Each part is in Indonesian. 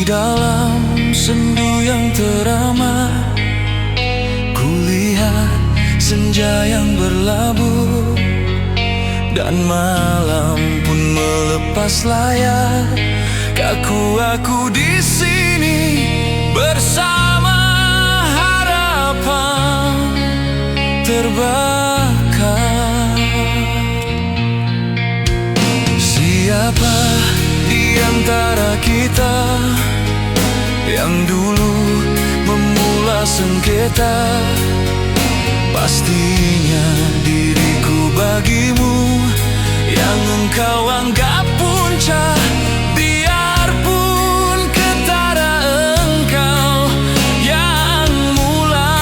Di dalam sendu yang teramat, kulihat senja yang berlabuh, dan malam pun melepas layar. Kaku aku di sini bersama harapan terbakar. Siapa di antara kita yang dulu memula sengketa? Pastinya diriku bagimu yang engkau anggap puncak. Biarpun ketara engkau yang mula,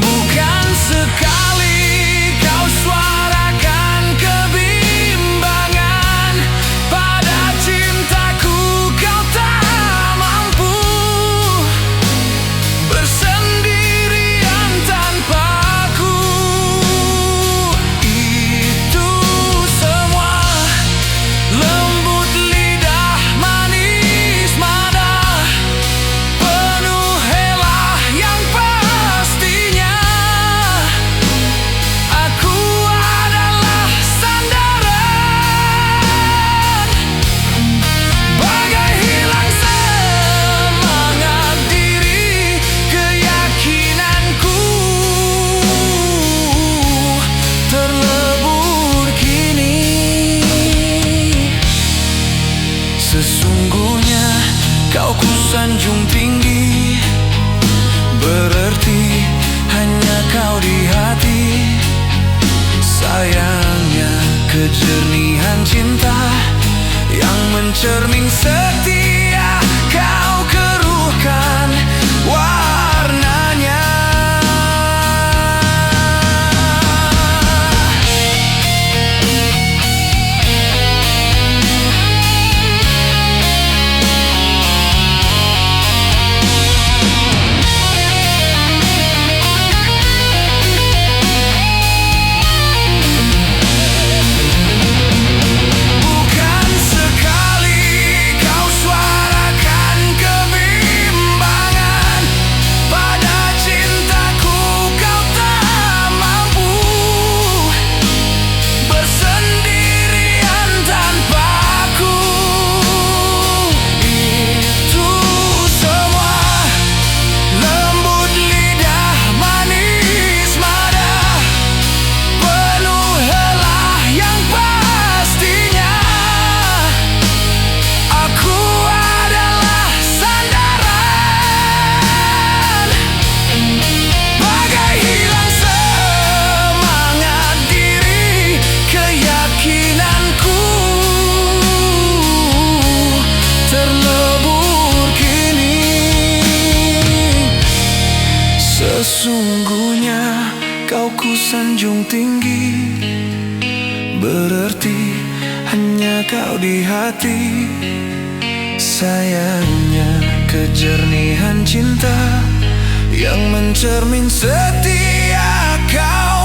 bukan sekali kau suarakan kebimbangan. Pada cintaku kau tak mampu bersendirian tanpaku. Itu semua lembut lidah, manis mada, penuh helah yang pastinya aku adalah sandaran. Bagai hilang semangat diri, keyakinanku terlebur kini. Sesungguhnya kau kusanjung tinggi, berarti hanya kau di hati. Sayangnya kejernihan cinta yang mencermin setia kau keruhkan warnanya. Bukan sekali kau suarakan kebimbangan. Pada cintaku kau tak mampu bersendirian tanpaku. Itu semua lembut lidah, manis mada, penuh helah yang pastinya aku adalah sandaran. Bagai hilang semangat diri, keyakinanku terlebur kini. Sesungguhnya kau kusanjung tinggi, berarti hanya kau di hati. Sayangnya kejernihan cinta yang mencermin setia kau